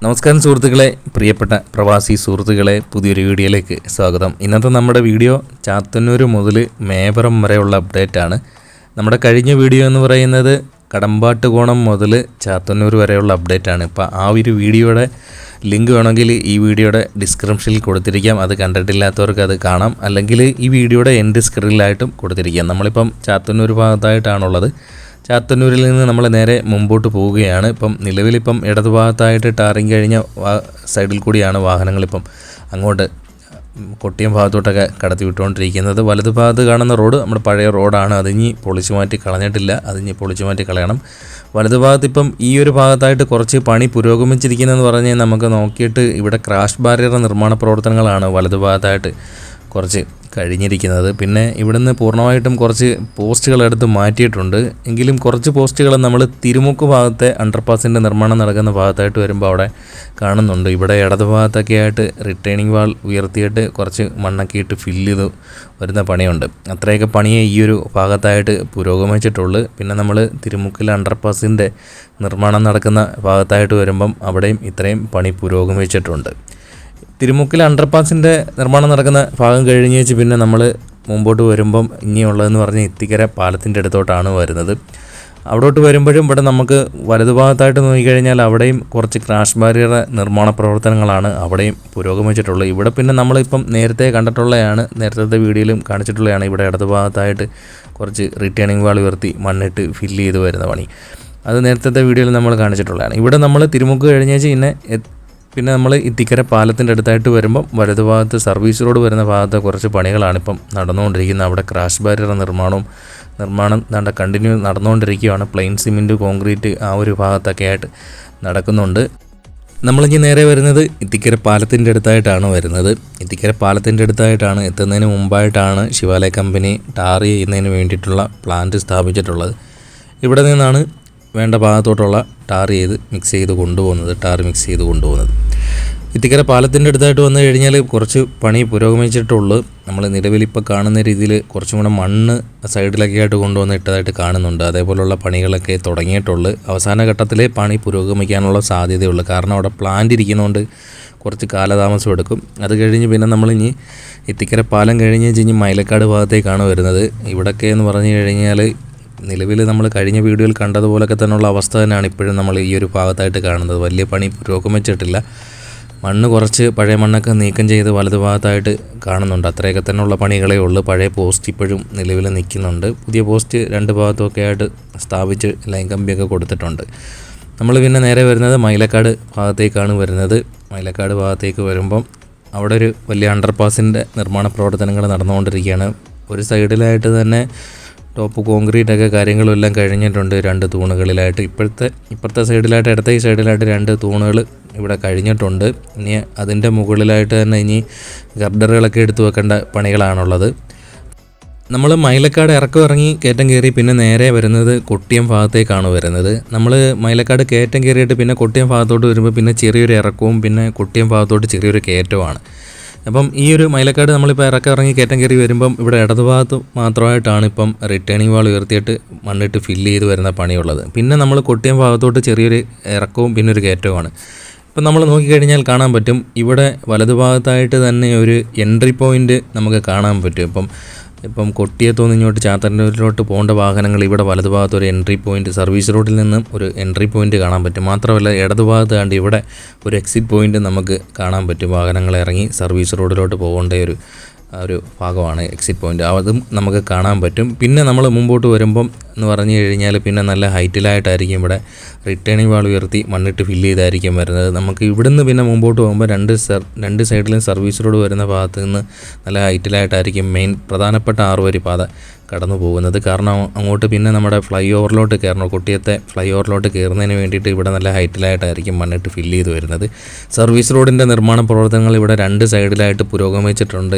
നമസ്കാരം സുഹൃത്തുക്കളെ, പ്രിയപ്പെട്ട പ്രവാസി സുഹൃത്തുക്കളെ, പുതിയൊരു വീഡിയോയിലേക്ക് സ്വാഗതം. ഇന്നത്തെ നമ്മുടെ വീഡിയോ ചാത്തന്നൂർ മുതൽ മേവറം വരെയുള്ള അപ്ഡേറ്റ് ആണ്. നമ്മുടെ കഴിഞ്ഞ വീഡിയോ എന്ന് പറയുന്നത് കടമ്പാട്ടുകോണം മുതൽ ചാത്തന്നൂർ വരെയുള്ള അപ്ഡേറ്റ് ആണ്. ഇപ്പോൾ ആ ഒരു വീഡിയോയുടെ ലിങ്ക് വേണമെങ്കിൽ ഈ വീഡിയോയുടെ ഡിസ്ക്രിപ്ഷനിൽ കൊടുത്തിരിക്കാം. അത് കണ്ടിട്ടില്ലാത്തവർക്ക് അത് കാണാം, അല്ലെങ്കിൽ ഈ വീഡിയോയുടെ എൻഡ് സ്ക്രീനിലായിട്ടും കൊടുത്തിരിക്കാം. നമ്മളിപ്പം ചാത്തന്നൂർ ഭാഗത്തായിട്ടാണുള്ളത്. ചാത്തന്നൂരിൽ നിന്ന് നമ്മൾ നേരെ മുമ്പോട്ട് പോവുകയാണ്. നിലവിലിപ്പം ഇടതുഭാഗത്തായിട്ട് ടാറിങ് കഴിഞ്ഞ സൈഡിൽ കൂടിയാണ് വാഹനങ്ങളിപ്പം അങ്ങോട്ട് കൊട്ടിയം ഭാഗത്തോട്ടൊക്കെ കടത്തി വിട്ടുകൊണ്ടിരിക്കുന്നത്. വലതു ഭാഗത്ത് കാണുന്ന റോഡ് നമ്മുടെ പഴയ റോഡാണ്. അതിഞ്ഞി പൊളിച്ചു മാറ്റി കളഞ്ഞിട്ടില്ല, അതിഞ്ഞി പൊളിച്ചു മാറ്റി കളയണം. വലതു ഭാഗത്ത് ഇപ്പം ഈ ഒരു ഭാഗത്തായിട്ട് കുറച്ച് പണി പുരോഗമിച്ചിരിക്കുന്നതെന്ന് പറഞ്ഞാൽ നമുക്ക് നോക്കിയിട്ട് ഇവിടെ ക്രാഷ് ബാരിയർ നിർമ്മാണ പ്രവർത്തനങ്ങളാണ് വലതു ഭാഗത്തായിട്ട് കുറച്ച് കഴിഞ്ഞിരിക്കുന്നത്. പിന്നെ ഇവിടുന്ന് പൂർണ്ണമായിട്ടും കുറച്ച് പോസ്റ്റുകൾ എടുത്ത് മാറ്റിയിട്ടുണ്ട്. എങ്കിലും കുറച്ച് പോസ്റ്റുകൾ നമ്മൾ തിരുമുക്ക് ഭാഗത്തെ അണ്ടർപാസിൻ്റെ നിർമ്മാണം നടക്കുന്ന ഭാഗത്തായിട്ട് വരുമ്പോൾ അവിടെ കാണുന്നുണ്ട്. ഇവിടെ ഇടതു ഭാഗത്തൊക്കെ ആയിട്ട് റിട്ടേണിംഗ് വാൾ ഉയർത്തിയിട്ട് കുറച്ച് മണ്ണൊക്കെ ഇട്ട് ഫില്ല് ചെയ്ത് വരുന്ന പണിയുണ്ട്. അത്രയൊക്കെ പണിയെ ഈ ഒരു ഭാഗത്തായിട്ട് പുരോഗമിച്ചിട്ടുള്ളൂ. പിന്നെ നമ്മൾ തിരുമുക്കിലെ അണ്ടർപാസിൻ്റെ നിർമ്മാണം നടക്കുന്ന ഭാഗത്തായിട്ട് വരുമ്പം അവിടെയും ഇത്രയും പണി പുരോഗമിച്ചിട്ടുണ്ട്. തിരുമുക്കിൽ അണ്ടർപാസിൻ്റെ നിർമ്മാണം നടക്കുന്ന ഭാഗം കഴിഞ്ഞ് വെച്ച് പിന്നെ നമ്മൾ മുമ്പോട്ട് വരുമ്പം ഇനിയുള്ളതെന്ന് പറഞ്ഞാൽ ഇത്തിക്കര പാലത്തിൻ്റെ അടുത്തോട്ടാണ് വരുന്നത്. അവിടോട്ട് വരുമ്പോഴും ഇവിടെ നമുക്ക് വലതുഭാഗത്തായിട്ട് നോക്കിക്കഴിഞ്ഞാൽ അവിടെയും കുറച്ച് ക്രാഷ് ബാരിയർ നിർമ്മാണ പ്രവർത്തനങ്ങളാണ് അവിടെയും പുരോഗമിച്ചിട്ടുള്ളത്. ഇവിടെ പിന്നെ നമ്മളിപ്പം നേരത്തെ കണ്ടിട്ടുള്ളതാണ്, നേരത്തെ വീഡിയോയിലും കാണിച്ചിട്ടുള്ളതാണ്. ഇവിടെ ഇടതുഭാഗത്തായിട്ട് കുറച്ച് റിട്ടേണിംഗ് വാൾ ഉയർത്തി മണ്ണിട്ട് ഫില്ല് ചെയ്ത് വരുന്ന പണി, അത് നേരത്തെ വീഡിയോയിൽ നമ്മൾ കാണിച്ചിട്ടുള്ളതാണ്. ഇവിടെ നമ്മൾ തിരുമുക്ക് കഴിഞ്ഞേച്ച് പിന്നെ നമ്മൾ ഇത്തിക്കര പാലത്തിൻ്റെ അടുത്തായിട്ട് വരുമ്പം വലതുഭാഗത്ത് സർവീസ് റോഡ് വരുന്ന ഭാഗത്ത് കുറച്ച് പണികളാണിപ്പം നടന്നുകൊണ്ടിരിക്കുന്നത്. അവിടെ ക്രാഷ് ബാരിയർ നിർമ്മാണം കണ്ടിന്യൂ നടന്നുകൊണ്ടിരിക്കുകയാണ്. പ്ലെയിൻ സിമെൻറ്റ്, കോൺക്രീറ്റ് ആ ഒരു ഭാഗത്തൊക്കെ ആയിട്ട് നടക്കുന്നുണ്ട്. നമ്മളിനി നേരെ വരുന്നത് ഇത്തിക്കര പാലത്തിൻ്റെ അടുത്തായിട്ടാണ് വരുന്നത്. ഇത്തിക്കര പാലത്തിൻ്റെ അടുത്തായിട്ടാണ് എത്തുന്നതിന് മുമ്പായിട്ടാണ് ശിവാലയ കമ്പനി ടാർ ചെയ്യുന്നതിന് വേണ്ടിയിട്ടുള്ള പ്ലാന്റ് സ്ഥാപിച്ചിട്ടുള്ളത്. ഇവിടെ നിന്നാണ് വേണ്ട ഭാഗത്തോട്ടുള്ള ടാർ മിക്സ് ചെയ്ത് കൊണ്ടുപോകുന്നത്. ഇത്തിക്കര പാലത്തിൻ്റെ അടുത്തായിട്ട് വന്നു കഴിഞ്ഞാൽ കുറച്ച് പണി പുരോഗമിച്ചിട്ടുള്ളൂ. നമ്മൾ നിലവിലിപ്പോൾ കാണുന്ന രീതിയിൽ കുറച്ചും കൂടെ മണ്ണ് സൈഡിലൊക്കെ ആയിട്ട് കൊണ്ടുവന്ന് ഇട്ടതായിട്ട് കാണുന്നുണ്ട്. അതേപോലുള്ള പണികളൊക്കെ തുടങ്ങിയിട്ടുള്ളൂ. അവസാന ഘട്ടത്തിൽ പണി പുരോഗമിക്കാനുള്ള സാധ്യതയുള്ളൂ. കാരണം അവിടെ പ്ലാന്റ് ഇരിക്കുന്നതുകൊണ്ട് കുറച്ച് കാലതാമസം എടുക്കും. അത് കഴിഞ്ഞ് പിന്നെ നമ്മളിനി ഇത്തിക്കര പാലം കഴിഞ്ഞ് ഇനി മൈലക്കാട് ഭാഗത്തേക്കാണ് വരുന്നത്. ഇവിടൊക്കെ എന്ന് പറഞ്ഞു കഴിഞ്ഞാൽ നിലവിൽ നമ്മൾ കഴിഞ്ഞ വീഡിയോയിൽ കണ്ടതുപോലൊക്കെ തന്നെയുള്ള അവസ്ഥ തന്നെയാണ് ഇപ്പോഴും നമ്മൾ ഈ ഒരു ഭാഗത്തായിട്ട് കാണുന്നത്. വലിയ പണി പുരോഗമിച്ചിട്ടില്ല. മണ്ണ് കുറച്ച് പഴയ മണ്ണൊക്കെ നീക്കം ചെയ്ത് വലതു ഭാഗത്തായിട്ട് കാണുന്നുണ്ട്. അത്രയൊക്കെ തന്നെയുള്ള പണികളേ ഉള്ളൂ. പഴയ പോസ്റ്റ് ഇപ്പോഴും നിലവിൽ നിൽക്കുന്നുണ്ട്. പുതിയ പോസ്റ്റ് രണ്ട് ഭാഗത്തുമൊക്കെ ആയിട്ട് സ്ഥാപിച്ച് ലൈൻ കമ്പിയൊക്കെ കൊടുത്തിട്ടുണ്ട്. നമ്മൾ പിന്നെ നേരെ വരുന്നത് മൈലക്കാട് ഭാഗത്തേക്കാണ് വരുന്നത്. മൈലക്കാട് ഭാഗത്തേക്ക് വരുമ്പം അവിടെ ഒരു വലിയ അണ്ടർപാസിൻ്റെ നിർമ്മാണ പ്രവർത്തനങ്ങൾ നടന്നുകൊണ്ടിരിക്കുകയാണ്. ഒരു സൈഡിലായിട്ട് തന്നെ ടോപ്പ് കോൺക്രീറ്റൊക്കെ കാര്യങ്ങളും എല്ലാം കഴിഞ്ഞിട്ടുണ്ട്. രണ്ട് തൂണുകളിലായിട്ട് ഇപ്പുറത്തെ സൈഡിലായിട്ട് ഇടത്തെ ഈ സൈഡിലായിട്ട് രണ്ട് തൂണുകൾ ഇവിടെ കഴിഞ്ഞിട്ടുണ്ട്. ഇനി അതിൻ്റെ മുകളിലായിട്ട് തന്നെ ഇനി ഗർഡറുകളൊക്കെ എടുത്തു വെക്കേണ്ട പണികളാണുള്ളത്. നമ്മൾ മൈലക്കാട് ഇറങ്ങി കയറ്റം കയറി പിന്നെ നേരെ വരുന്നത് കൊട്ടിയം ഭാഗത്തേക്കാണ് വരുന്നത്. നമ്മൾ മൈലക്കാട് കയറ്റം കയറിയിട്ട് പിന്നെ കൊട്ടിയം ഭാഗത്തോട്ട് വരുമ്പോൾ പിന്നെ ചെറിയൊരു ഇറക്കവും പിന്നെ കൊട്ടിയം ഭാഗത്തോട്ട് ചെറിയൊരു കയറ്റവുമാണ്. അപ്പം ഈ ഒരു മൈലക്കാട് നമ്മളിപ്പോൾ ഇറങ്ങി കയറ്റം കയറി വരുമ്പം ഇവിടെ ഇടതുഭാഗത്ത് മാത്രമായിട്ടാണ് ഇപ്പം റിട്ടേണിംഗ് വാൾ ഉയർത്തിയിട്ട് മണ്ണിട്ട് ഫില്ല് ചെയ്ത് വരുന്ന പണിയുള്ളത്. പിന്നെ നമ്മൾ കൊട്ടിയം ഭാഗത്തോട്ട് ചെറിയൊരു ഇറക്കവും പിന്നെ ഒരു കയറ്റവുമാണ്. ഇപ്പം നമ്മൾ നോക്കിക്കഴിഞ്ഞാൽ കാണാൻ പറ്റും, ഇവിടെ വലതുഭാഗത്തായിട്ട് തന്നെ ഒരു എൻട്രി പോയിൻ്റ് നമുക്ക് കാണാൻ പറ്റും. ഇപ്പം കൊട്ടിയത്തുനിന്ന് ഇങ്ങോട്ട് ചാത്തന്നൂരിലോട്ട് പോകേണ്ട വാഹനങ്ങൾ ഇവിടെ വലതുഭാഗത്ത് ഒരു എൻട്രി പോയിൻറ്റ്, സർവീസ് റോഡിൽ നിന്നും ഒരു എൻട്രി പോയിൻറ്റ് കാണാൻ പറ്റും. മാത്രമല്ല ഇടതുഭാഗത്ത് കണ്ട് ഇവിടെ ഒരു എക്സിറ്റ് പോയിൻറ്റ് നമുക്ക് കാണാൻ പറ്റും. വാഹനങ്ങൾ ഇറങ്ങി സർവീസ് റോഡിലോട്ട് പോകേണ്ട ഒരു ഭാഗമാണ് എക്സിറ്റ് പോയിൻ്റ്. അതും നമുക്ക് കാണാൻ പറ്റും. പിന്നെ നമ്മൾ മുമ്പോട്ട് വരുമ്പം എന്ന് പറഞ്ഞു കഴിഞ്ഞാൽ പിന്നെ നല്ല ഹൈറ്റിലായിട്ടായിരിക്കും ഇവിടെ റിട്ടേണിംഗ് വാൾ ഉയർത്തി മണ്ണിട്ട് ഫില്ല് ചെയ്തായിരിക്കും വരുന്നത്. നമുക്ക് ഇവിടുന്ന് പിന്നെ മുമ്പോട്ട് പോകുമ്പോൾ രണ്ട് സൈഡിലും സർവീസ് റോഡ് വരുന്ന ഭാഗത്ത് നിന്ന് നല്ല ഹൈറ്റിലായിട്ടായിരിക്കും മെയിൻ പ്രധാനപ്പെട്ട 6 വരി പാത കടന്നു പോകുന്നത്. കാരണം അങ്ങോട്ട് പിന്നെ നമ്മുടെ ഫ്ലൈ ഓവറിലോട്ട് കയറണം. കൊട്ടിയത്തെ ഫ്ലൈ ഓവറിലോട്ട് കയറുന്നതിന് വേണ്ടിയിട്ട് ഇവിടെ നല്ല ഹൈറ്റിലായിട്ടായിരിക്കും മണ്ണിട്ട് ഫില്ല് ചെയ്ത് വരുന്നത്. സർവീസ് റോഡിൻ്റെ നിർമ്മാണ പ്രവർത്തനങ്ങൾ ഇവിടെ രണ്ട് സൈഡിലായിട്ട് പുരോഗമിച്ചിട്ടുണ്ട്.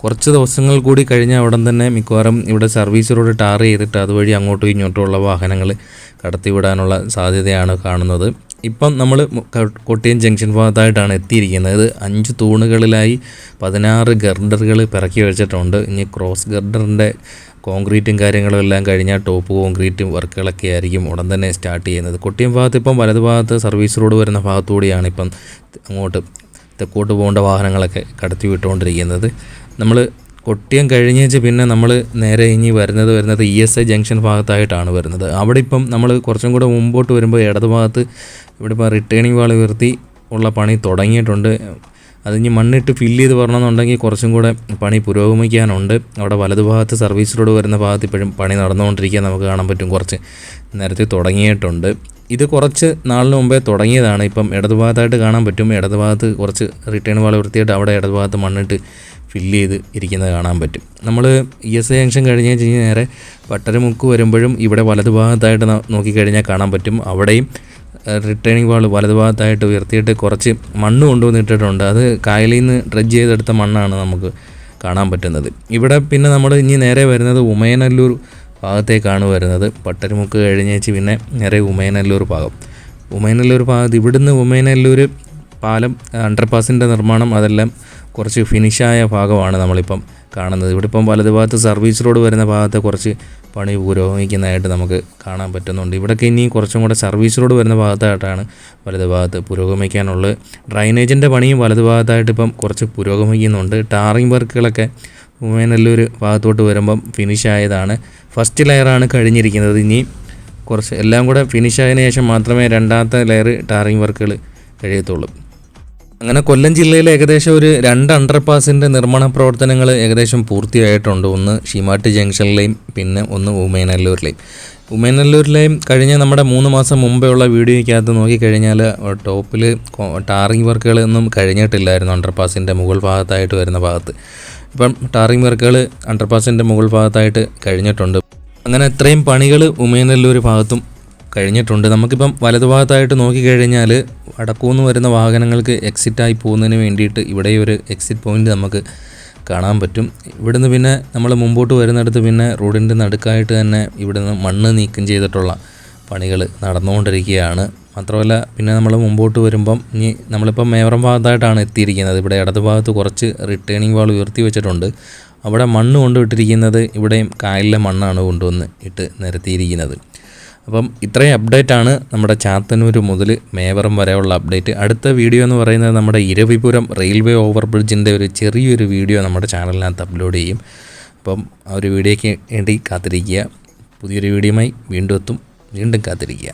കുറച്ച് ദിവസങ്ങൾ കൂടി കഴിഞ്ഞാൽ ഉടൻ തന്നെ മിക്കവാറും ഇവിടെ സർവീസ് റോഡ് ടാർ ചെയ്തിട്ട് അതുവഴി അങ്ങോട്ടും ഇങ്ങോട്ടുമുള്ള വാഹനങ്ങൾ കടത്തിവിടാനുള്ള സാധ്യതയാണ് കാണുന്നത്. ഇപ്പം നമ്മൾ കൊട്ടിയം ജംഗ്ഷൻ ഭാഗത്തായിട്ടാണ് എത്തിയിരിക്കുന്നത്. ഇത് 5 തൂണുകളിലായി 16 ഗർഡറുകൾ പിറക്കി വെച്ചിട്ടുണ്ട്. ഇനി ക്രോസ് ഗർഡറിൻ്റെ കോൺക്രീറ്റും കാര്യങ്ങളും എല്ലാം കഴിഞ്ഞാൽ ടോപ്പ് കോൺക്രീറ്റും വർക്കുകളൊക്കെ ആയിരിക്കും ഉടൻ തന്നെ സ്റ്റാർട്ട് ചെയ്യുന്നത്. കൊട്ടിയം ഭാഗത്ത് ഇപ്പം വലതു ഭാഗത്ത് സർവീസ് റോഡ് വരുന്ന ഭാഗത്തുകൂടിയാണ് ഇപ്പം അങ്ങോട്ട് തെക്കോട്ട് പോകേണ്ട വാഹനങ്ങളൊക്കെ കടത്തി വിട്ടുകൊണ്ടിരിക്കുന്നത്. നമ്മൾ കൊട്ടിയം കഴിഞ്ഞേച്ച് പിന്നെ നമ്മൾ നേരെ ഇനി വരുന്നത് ESI ജംഗ്ഷൻ ഭാഗത്തായിട്ടാണ് വരുന്നത്. അവിടെ ഇപ്പം നമ്മൾ കുറച്ചും കൂടെ മുമ്പോട്ട് വരുമ്പോൾ ഇടതുഭാഗത്ത് ഇവിടെ ഇപ്പോൾ റിട്ടേണിംഗ് വാൾ ഉയർത്തി ഉള്ള പണി തുടങ്ങിയിട്ടുണ്ട്. അതിന് മണ്ണിട്ട് ഫില്ല് ചെയ്ത് വരണമെന്നുണ്ടെങ്കിൽ കുറച്ചും കൂടെ പണി പുരോഗമിക്കാനുണ്ട്. അവിടെ വലതുഭാഗത്ത് സർവീസ് റോഡ് വരുന്ന ഭാഗത്ത് ഇപ്പോഴും പണി നടന്നുകൊണ്ടിരിക്കുക നമുക്ക് കാണാൻ പറ്റും. കുറച്ച് നേരത്തെ തുടങ്ങിയിട്ടുണ്ട്. ഇത് കുറച്ച് നാളിന് മുമ്പേ തുടങ്ങിയതാണ്. ഇപ്പം ഇടതുഭാഗത്തായിട്ട് കാണാൻ പറ്റും. ഇടതുഭാഗത്ത് കുറച്ച് റിട്ടേൺ വാൾ വൃത്തിയായിട്ട് അവിടെ ഇടതുഭാഗത്ത് മണ്ണിട്ട് ഫില്ല് ചെയ്ത് ഇരിക്കുന്നത് കാണാൻ പറ്റും. നമ്മൾ ESI ജംഗ്ഷൻ കഴിഞ്ഞ് നേരെ വട്ടരമുക്ക് വരുമ്പോഴും ഇവിടെ വലതുഭാഗത്തായിട്ട് നോക്കിക്കഴിഞ്ഞാൽ കാണാൻ പറ്റും. അവിടെയും റിട്ടേണിംഗ് വാൾ വലതുഭാഗത്തായിട്ട് ഉയർത്തിയിട്ട് കുറച്ച് മണ്ണ് കൊണ്ടുവന്നിട്ടിട്ടുണ്ട്. അത് കായലിൽ നിന്ന് ഡ്രഡ്ജ് ചെയ്തെടുത്ത മണ്ണാണ് നമുക്ക് കാണാൻ പറ്റുന്നത്. ഇവിടെ പിന്നെ നമ്മൾ ഇനി നേരെ വരുന്നത് ഉമയനല്ലൂർ ഭാഗത്തേക്കാണ് വരുന്നത്. പട്ടരമുക്ക് കഴിഞ്ഞേച്ച് പിന്നെ നേരെ ഉമയനല്ലൂർ ഭാഗത്ത് ഇവിടുന്ന് ഉമയനല്ലൂർ പാലം അണ്ടർപാസിൻ്റെ നിർമ്മാണം അതെല്ലാം കുറച്ച് ഫിനിഷായ ഭാഗമാണ് നമ്മളിപ്പം കാണുന്നത്. ഇവിടെ ഇപ്പം വലതുഭാഗത്ത് സർവീസ് റോഡ് വരുന്ന ഭാഗത്ത് കുറച്ച് പണി പുരോഗമിക്കുന്നതായിട്ട് നമുക്ക് കാണാൻ പറ്റുന്നുണ്ട്. ഇവിടെയൊക്കെ ഇനി കുറച്ചും കൂടെ സർവീസ് റോഡ് വരുന്ന ഭാഗത്തായിട്ടാണ് വലതുഭാഗത്ത് പുരോഗമിക്കാനുള്ളത്. ഡ്രൈനേജിൻ്റെ പണിയും വലതുഭാഗത്തായിട്ട് ഇപ്പം കുറച്ച് പുരോഗമിക്കുന്നുണ്ട്. ടാറിങ് വർക്കുകളൊക്കെ ഉമയനല്ലൂർ ഭാഗത്തോട്ട് വരുമ്പം ഫിനിഷായതാണ്. ഫസ്റ്റ് ലെയറാണ് കഴിഞ്ഞിരിക്കുന്നത്. ഇനി കുറച്ച് എല്ലാം കൂടെ ഫിനിഷായതിനു ശേഷം മാത്രമേ രണ്ടാമത്തെ ലെയർ ടാറിങ് വർക്കുകൾ കഴിയത്തുള്ളൂ. അങ്ങനെ കൊല്ലം ജില്ലയിൽ ഏകദേശം ഒരു 2 അണ്ടർപാസിൻ്റെ നിർമ്മാണ പ്രവർത്തനങ്ങൾ ഏകദേശം പൂർത്തിയായിട്ടുണ്ട്. ഒന്ന് ഷീമാട്ടി ജംഗ്ഷനിലെയും പിന്നെ ഒന്ന് ഉമയനല്ലൂരിലെയും കഴിഞ്ഞ നമ്മുടെ 3 മാസം മുമ്പേ ഉള്ള വീഡിയോയ്ക്കകത്ത് നോക്കിക്കഴിഞ്ഞാൽ ടോപ്പിൽ ടാറിങ് വർക്കുകളൊന്നും കഴിഞ്ഞിട്ടില്ലായിരുന്നു. അണ്ടർപാസിൻ്റെ മുകൾ ഭാഗത്തായിട്ട് വരുന്ന ഭാഗത്ത് ഇപ്പം ടാറിങ് വർക്കുകൾ അണ്ടർപാസിൻ്റെ മുകൾ ഭാഗത്തായിട്ട് കഴിഞ്ഞിട്ടുണ്ട്. അങ്ങനെ ഇത്രയും പണികൾ ഉമയനല്ലൂർ ഭാഗത്തും കഴിഞ്ഞിട്ടുണ്ട്. നമുക്കിപ്പം വലതുഭാഗത്തായിട്ട് നോക്കിക്കഴിഞ്ഞാൽ വടക്കൂന്ന് വരുന്ന വാഹനങ്ങൾക്ക് എക്സിറ്റായി പോകുന്നതിന് വേണ്ടിയിട്ട് ഇവിടെ ഒരു എക്സിറ്റ് പോയിൻ്റ് നമുക്ക് കാണാൻ പറ്റും. ഇവിടുന്ന് പിന്നെ നമ്മൾ മുമ്പോട്ട് വരുന്നിടത്ത് പിന്നെ റോഡിൻ്റെ നടുക്കായിട്ട് തന്നെ ഇവിടുന്ന് മണ്ണ് നീക്കം ചെയ്തിട്ടുള്ള പണികൾ നടന്നുകൊണ്ടിരിക്കുകയാണ്. മാത്രമല്ല പിന്നെ നമ്മൾ മുമ്പോട്ട് വരുമ്പം ഇനി നമ്മളിപ്പം മേവറം ഭാഗത്തായിട്ടാണ് എത്തിയിരിക്കുന്നത്. ഇവിടെ ഇടതുഭാഗത്ത് കുറച്ച് റിട്ടേണിംഗ് വാൾ ഉയർത്തി വെച്ചിട്ടുണ്ട്. അവിടെ മണ്ണ് കൊണ്ടുവിട്ടിരിക്കുന്നത് ഇവിടെയും കായലിലെ മണ്ണാണ് കൊണ്ടുവന്ന് ഇട്ട് നിരത്തിയിരിക്കുന്നത്. അപ്പം ഇത്രയും അപ്ഡേറ്റാണ് നമ്മുടെ ചാത്തന്നൂർ മുതൽ മേവറം വരെയുള്ള അപ്ഡേറ്റ്. അടുത്ത വീഡിയോ എന്ന് പറയുന്നത് നമ്മുടെ ഇരവിപുരം റെയിൽവേ ഓവർ ബ്രിഡ്ജിൻ്റെ ഒരു ചെറിയൊരു വീഡിയോ നമ്മുടെ ചാനലിനകത്ത് അപ്ലോഡ് ചെയ്യും. അപ്പം ആ ഒരു വീഡിയോയ്ക്ക് വേണ്ടി കാത്തിരിക്കുക. പുതിയൊരു വീഡിയോയുമായി വീണ്ടും കാത്തിരിക്കുക.